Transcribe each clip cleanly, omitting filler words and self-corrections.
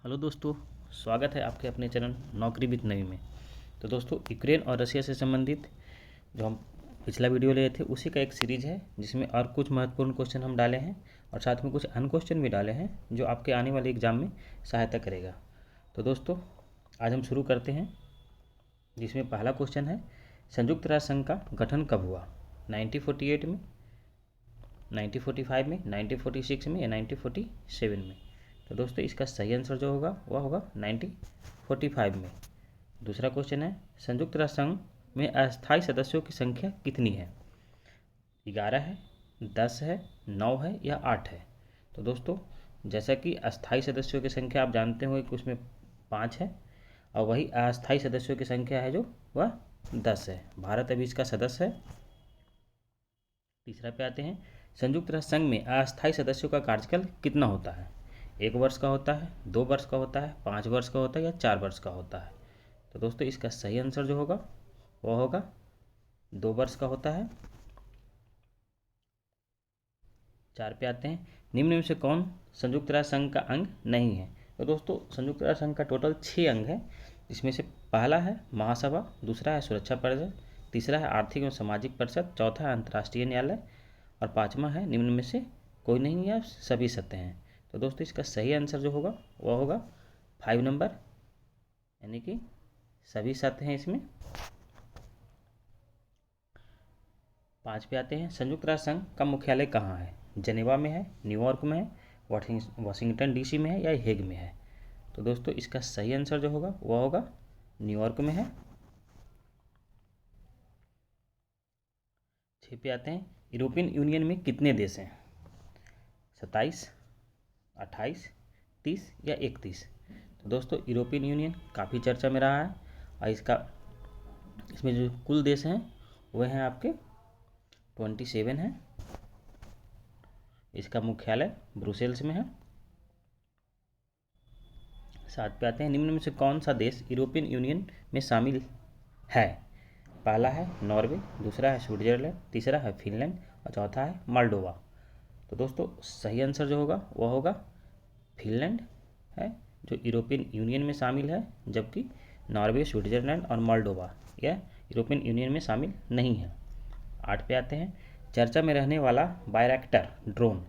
Hello दोस्तों, स्वागत है आपके अपने चैनल नौकरी विद नवी में। तो दोस्तों, यूक्रेन और रशिया से संबंधित जो हम पिछला वीडियो लिए थे उसी का एक सीरीज़ है जिसमें और कुछ महत्वपूर्ण क्वेश्चन हम डाले हैं और साथ में कुछ अन्य क्वेश्चन भी डाले हैं जो आपके आने वाले एग्जाम में सहायता करेगा। तो दोस्तों, आज हम शुरू करते हैं, जिसमें पहला क्वेश्चन है, संयुक्त राष्ट्र संघ का गठन कब हुआ? 1948 में, 1945 में, 1946 में या 1947 में? तो दोस्तों, इसका सही आंसर जो होगा वह होगा 1945 में। दूसरा क्वेश्चन है, संयुक्त राष्ट्र संघ में अस्थायी सदस्यों की संख्या कितनी है? 11 है, 10 है, 9 है या 8 है? तो दोस्तों, जैसा कि अस्थायी सदस्यों की संख्या आप जानते हो कि उसमें 5 है, और वही अस्थायी सदस्यों की संख्या है जो वह 10 है। भारत अभी इसका सदस्य है। तीसरा पे आते हैं, संयुक्त राष्ट्र संघ में अस्थायी सदस्यों का कार्यकाल कितना होता है? 1 वर्ष का होता है, 2 वर्ष का होता है, 5 वर्ष का होता है या 4 वर्ष का होता है? तो दोस्तों, इसका सही आंसर जो होगा वह होगा 2 वर्ष का होता है। 4 पे आते हैं, निम्न में से कौन संयुक्त राष्ट्र संघ का अंग नहीं है? तो दोस्तों, संयुक्त राष्ट्र संघ का टोटल 6 अंग है, जिसमें से पहला है महासभा, दूसरा है सुरक्षा परिषद, तीसरा है आर्थिक एवं सामाजिक परिषद, चौथा है अंतर्राष्ट्रीय न्यायालय और पाँचवा है निम्न में से कोई नहीं या सभी सत्य हैं। तो दोस्तों, इसका सही आंसर जो होगा वह होगा 5 नंबर, यानी कि सभी सत्य हैं इसमें। 5 पे आते हैं, संयुक्त राष्ट्र संघ का मुख्यालय कहाँ है? जनेवा में है, न्यूयॉर्क में है, वाशिंगटन डीसी में है या हेग में है? तो दोस्तों, इसका सही आंसर जो होगा वह होगा न्यूयॉर्क में है। 6 पे आते हैं, यूरोपियन यूनियन में कितने देश हैं? 27, 28, 30 या 31? तो दोस्तों, यूरोपियन यूनियन काफ़ी चर्चा में रहा है और इसमें जो कुल देश हैं वह हैं आपके 27 हैं। इसका मुख्यालय ब्रुसेल्स में है। 7 पे आते हैं, निम्न में से कौन सा देश यूरोपियन यूनियन में शामिल है? पहला है नॉर्वे, दूसरा है स्विट्जरलैंड, तीसरा है फिनलैंड और चौथा है मोल्डोवा। तो दोस्तों, सही आंसर जो होगा वह होगा फिनलैंड है, जो यूरोपियन यूनियन में शामिल है, जबकि नॉर्वे, स्विट्जरलैंड और मोल्डोवा यह यूरोपियन यूनियन में शामिल नहीं है। 8 पे आते हैं, चर्चा में रहने वाला बायरैक्टर ड्रोन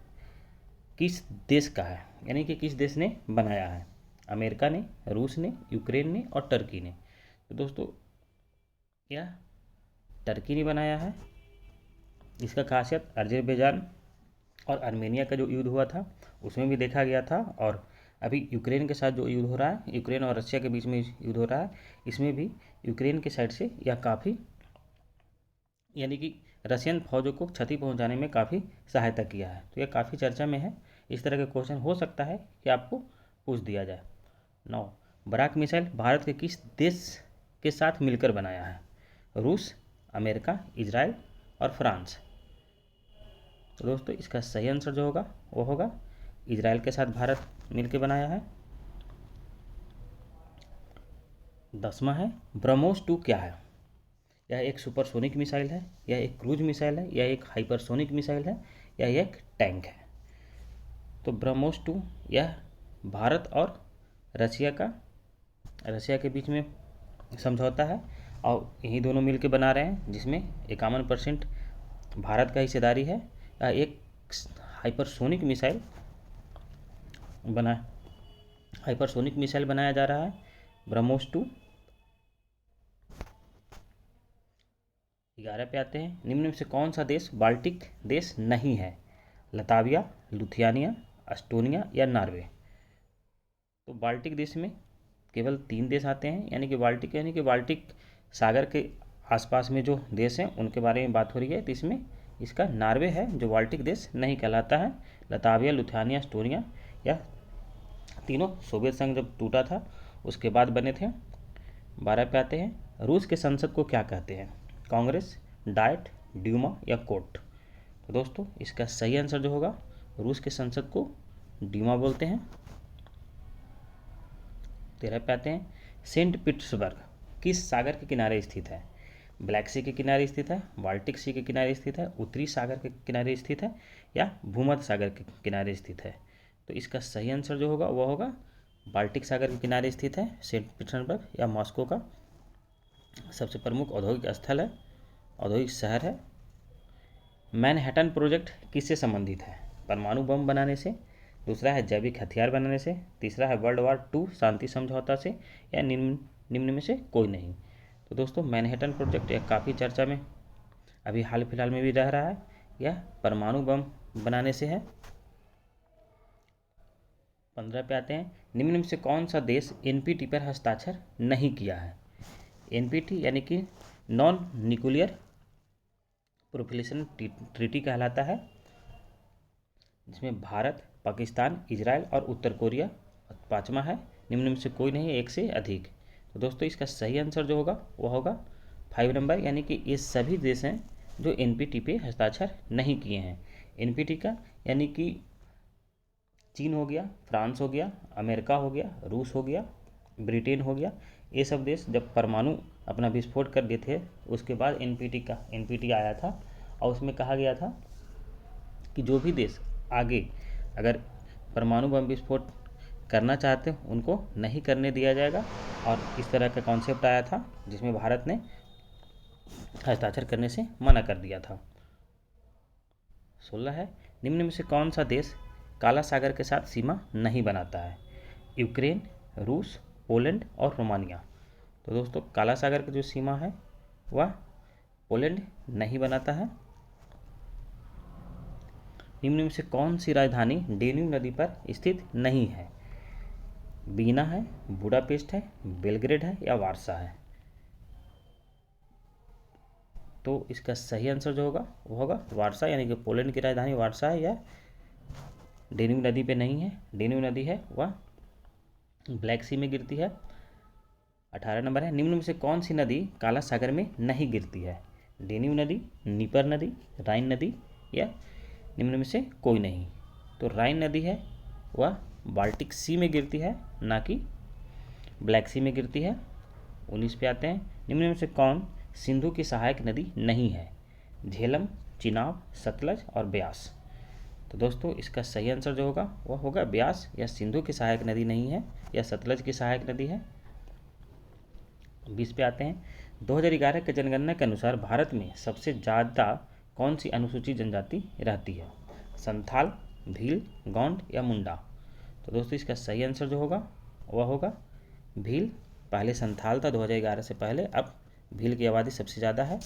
किस देश का है, यानी कि किस देश ने बनाया है? अमेरिका ने, रूस ने, यूक्रेन ने और टर्की ने? तो दोस्तों, यह टर्की ने बनाया है। इसका खासियत अजरबैजान और आर्मेनिया का जो युद्ध हुआ था उसमें भी देखा गया था, और अभी यूक्रेन के साथ जो युद्ध हो रहा है, यूक्रेन और रशिया के बीच में युद्ध हो रहा है, इसमें भी यूक्रेन के साइड से यह काफ़ी, यानी कि रशियन फौजों को क्षति पहुंचाने में काफ़ी सहायता किया है। तो यह काफ़ी चर्चा में है। इस तरह के क्वेश्चन हो सकता है कि आपको पूछ दिया जाए। 9, बराक मिसाइल भारत के किस देश के साथ मिलकर बनाया है? रूस, अमेरिका, इजराइल और फ्रांस? तो दोस्तों, इसका सही आंसर जो होगा वो होगा इजराइल के साथ भारत मिलकर बनाया है। 10वां है, ब्रह्मोस 2 क्या है? यह एक सुपरसोनिक मिसाइल है, यह एक क्रूज मिसाइल है, यह एक हाइपरसोनिक मिसाइल है, यह एक टैंक है? तो ब्रह्मोस 2 यह भारत और रशिया के बीच में समझौता है और यही दोनों मिलकर बना रहे हैं, जिसमें 51% भारत का हिस्सेदारी है। एक हाइपरसोनिक मिसाइल बना हाइपरसोनिक मिसाइल बनाया जा रहा है, ब्रह्मोस 2। 11 पे आते हैं, निम्न में से कौन सा देश बाल्टिक देश नहीं है? लताविया, लुथियानिया, एस्टोनिया या नॉर्वे? तो बाल्टिक देश में केवल 3 देश आते हैं, यानी कि बाल्टिक सागर के आसपास में जो देश हैं उनके बारे में बात हो रही है। तो इसमें इसका नॉर्वे है जो बाल्टिक देश नहीं कहलाता है। लताविया, लुथियानिया, एस्टोनिया यह तीनों सोवियत संघ जब टूटा था उसके बाद बने थे। 12 पे आते हैं, रूस के संसद को क्या कहते हैं? कांग्रेस, डाइट, ड्यूमा या कोर्ट? तो दोस्तों, इसका सही आंसर जो होगा, रूस के संसद को ड्यूमा बोलते हैं। 13 पे आते हैं, सेंट पीटर्सबर्ग किस सागर के किनारे स्थित है? ब्लैक सी के किनारे स्थित है, बाल्टिक सी के किनारे स्थित है, उत्तरी सागर के किनारे स्थित है या भूमध्य सागर के किनारे स्थित है? तो इसका सही आंसर जो होगा वह होगा बाल्टिक सागर के किनारे स्थित है। सेंट पीटर्सबर्ग या मॉस्को का सबसे प्रमुख औद्योगिक स्थल है, औद्योगिक शहर है। मैनहट्टन प्रोजेक्ट किससे संबंधित है? परमाणु बम बनाने से, दूसरा है जैविक हथियार बनाने से, तीसरा है वर्ल्ड वार 2 शांति समझौता से, या निम्न में से कोई नहीं। तो दोस्तों मैनहट्टन प्रोजेक्ट यह काफ़ी चर्चा में अभी हाल फिलहाल में भी रह रहा है। यह परमाणु बम बनाने से है। 15 पे आते हैं, निम्न में से कौन सा देश एनपीटी पर हस्ताक्षर नहीं किया है? एनपीटी यानी कि नॉन न्यूक्लियर प्रोलिफरेशन ट्रीटी कहलाता है, जिसमें भारत, पाकिस्तान, इजराइल और उत्तर कोरिया। 5वां है, निम्न में से कोई नहीं, एक से अधिक। तो दोस्तों इसका सही आंसर जो होगा वह होगा 5 नंबर, यानी कि ये सभी देश हैं जो एनपीटी पे हस्ताक्षर नहीं किए हैं। एनपीटी का यानी कि चीन हो गया, फ्रांस हो गया, अमेरिका हो गया, रूस हो गया, ब्रिटेन हो गया। ये सब देश जब परमाणु अपना विस्फोट कर दिए थे उसके बाद एनपीटी आया था, और उसमें कहा गया था कि जो भी देश आगे अगर परमाणु बम विस्फोट करना चाहते हैं उनको नहीं करने दिया जाएगा। और इस तरह का कॉन्सेप्ट आया था जिसमें भारत ने हस्ताक्षर करने से मना कर दिया था। 16 है, निम्न में से कौन सा देश काला सागर के साथ सीमा नहीं बनाता है? यूक्रेन, रूस, पोलैंड और रोमानिया। तो दोस्तों काला सागर की जो सीमा है वह पोलैंड नहीं बनाता है। निम्न में से कौन सी राजधानी डेन्यूब नदी पर स्थित नहीं है? वीना है, बुडापेस्ट है, बेलग्रेड है या वारसा है? तो इसका सही आंसर जो होगा वो होगा वारसा, यानी कि पोलैंड की राजधानी वारसा है। या डेन्यूब नदी पे नहीं है, डेन्यूब नदी है वह ब्लैक सी में गिरती है। 18 नंबर है, निम्न में से कौन सी नदी काला सागर में नहीं गिरती है? डेन्यूब नदी, नीपर नदी, राइन नदी या निम्न में से कोई नहीं। तो राइन नदी है वह बाल्टिक सी में गिरती है, ना कि ब्लैक सी में गिरती है। 19 पे आते हैं, निम्न में से कौन सिंधु की सहायक नदी नहीं है? झेलम, चिनाब, सतलज और ब्यास। तो दोस्तों इसका सही आंसर जो होगा वह होगा ब्यास। या सिंधु की सहायक नदी नहीं है, या सतलज की सहायक नदी है। 20 पे आते हैं, 2011 के जनगणना के अनुसार भारत में सबसे ज़्यादा कौन सी अनुसूचित जनजाति रहती है? संथाल, भील, गौंड या मुंडा। तो दोस्तों इसका सही आंसर जो होगा वह होगा भील। पहले संथाल था 2011 से पहले, अब भील की आबादी सबसे ज़्यादा है।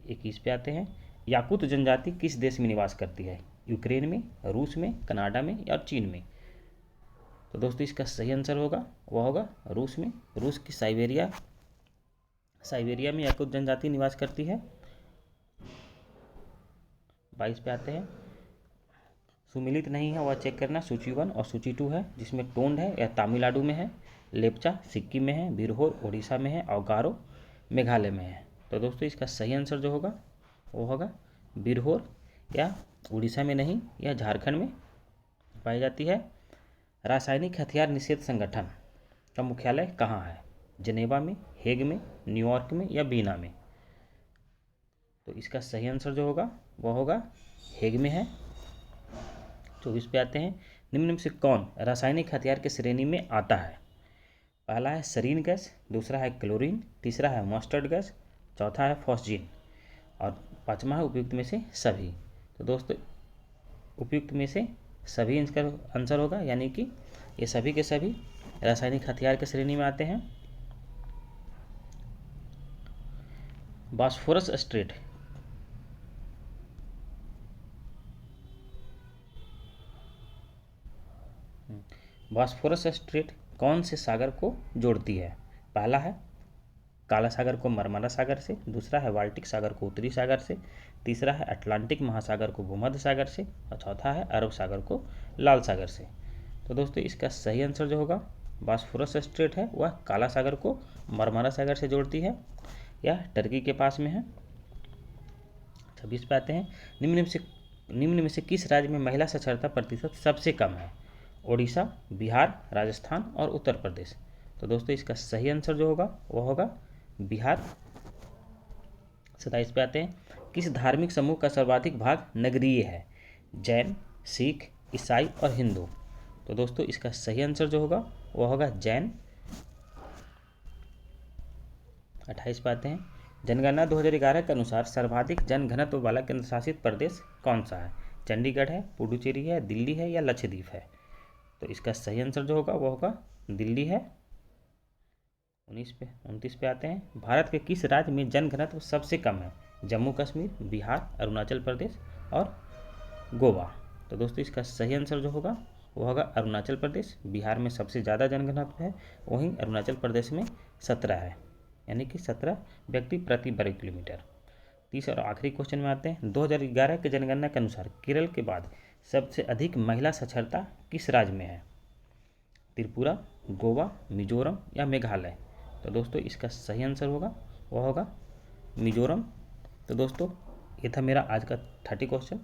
21 पे आते हैं, याकूत जनजाति किस देश में निवास करती है? यूक्रेन में, रूस में, कनाडा में या चीन में। तो दोस्तों इसका सही आंसर होगा वह होगा रूस में। रूस की साइबेरिया में याकूत जनजाति निवास करती है। 22 पे आते हैं, सुमिलित नहीं है वह चेक करना, सूची 1 और सूची 2 है, जिसमें टोंड है या तमिलनाडु में है, लेप्चा सिक्किम में है, बिरहोर उड़ीसा में है और गारो मेघालय में है। तो दोस्तों इसका सही आंसर जो होगा वो होगा बिरहोर, या उड़ीसा में नहीं, यह झारखंड में पाई जाती है। रासायनिक हथियार निषेध संगठन का मुख्यालय कहाँ है? जनेवा में, हेग में, न्यूयॉर्क में या बीना में। तो इसका सही आंसर जो होगा वह होगा हेग में है। 24 पे आते हैं, निम्न में से कौन रासायनिक हथियार की श्रेणी में आता है? पहला है सरीन गैस, दूसरा है क्लोरीन, तीसरा है मस्टर्ड गैस, चौथा है फॉस्जीन और 5वां है उपयुक्त में से सभी। तो दोस्तों उपयुक्त में से सभी इसका आंसर होगा, यानी कि ये सभी के सभी रासायनिक हथियार की श्रेणी में आते हैं। बॉस्फोरस स्ट्रेट बॉस्फोरस स्ट्रेट कौन से सागर को जोड़ती है? पहला है काला सागर को मरमरा सागर से, दूसरा है बाल्टिक सागर को उत्तरी सागर से, तीसरा है अटलांटिक महासागर को भूमध्य सागर से और चौथा है अरब सागर को लाल सागर से। तो दोस्तों इसका सही आंसर जो होगा बॉस्फोरस स्ट्रेट है वह काला सागर को मरमरा सागर से जोड़ती है, यह टर्की के पास में है। 26 पे आते हैं, निम्न में से किस राज्य में महिला साक्षरता प्रतिशत सबसे कम है? ओडिशा, बिहार, राजस्थान और उत्तर प्रदेश। तो दोस्तों इसका सही आंसर जो होगा वह होगा बिहार। 27 पे आते हैं, किस धार्मिक समूह का सर्वाधिक भाग नगरीय है? जैन, सिख, ईसाई और हिंदू। तो दोस्तों इसका सही आंसर जो होगा वो होगा जैन। 28 पे आते हैं। जनगणना 2011 के अनुसार सर्वाधिक जनघनत्व वाला केंद्र शासित प्रदेश कौन सा है? चंडीगढ़ है, पुडुचेरी है, दिल्ली है या लक्षद्वीप है? तो इसका सही आंसर जो होगा वो होगा दिल्ली है। 29 पे आते हैं। भारत के किस राज्य में जनघनत्व सबसे कम है? जम्मू कश्मीर, बिहार, अरुणाचल प्रदेश और गोवा। तो दोस्तों इसका सही आंसर जो होगा वो होगा अरुणाचल प्रदेश। बिहार में सबसे ज़्यादा जनघनत्व है, वहीं अरुणाचल प्रदेश में 17 है, यानी कि 17 व्यक्ति प्रति वर्ग किलोमीटर। तीसरा और आखिरी क्वेश्चन में आते हैं। 2011 के जनगणना के अनुसार केरल के बाद सबसे अधिक महिला साक्षरता किस राज्य में है? त्रिपुरा, गोवा, मिजोरम या मेघालय? तो दोस्तों इसका सही आंसर होगा वो होगा मिजोरम। तो दोस्तों ये था मेरा आज का 30 क्वेश्चन।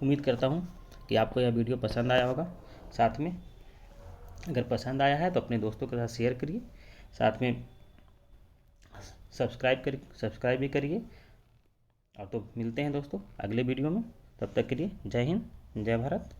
उम्मीद करता हूँ कि आपको यह वीडियो पसंद आया होगा। साथ में अगर पसंद आया है तो अपने दोस्तों के साथ शेयर करिए, साथ में सब्सक्राइब भी करिए। और तो मिलते हैं दोस्तों अगले वीडियो में, तब तक के लिए जय हिंद, जय भारत।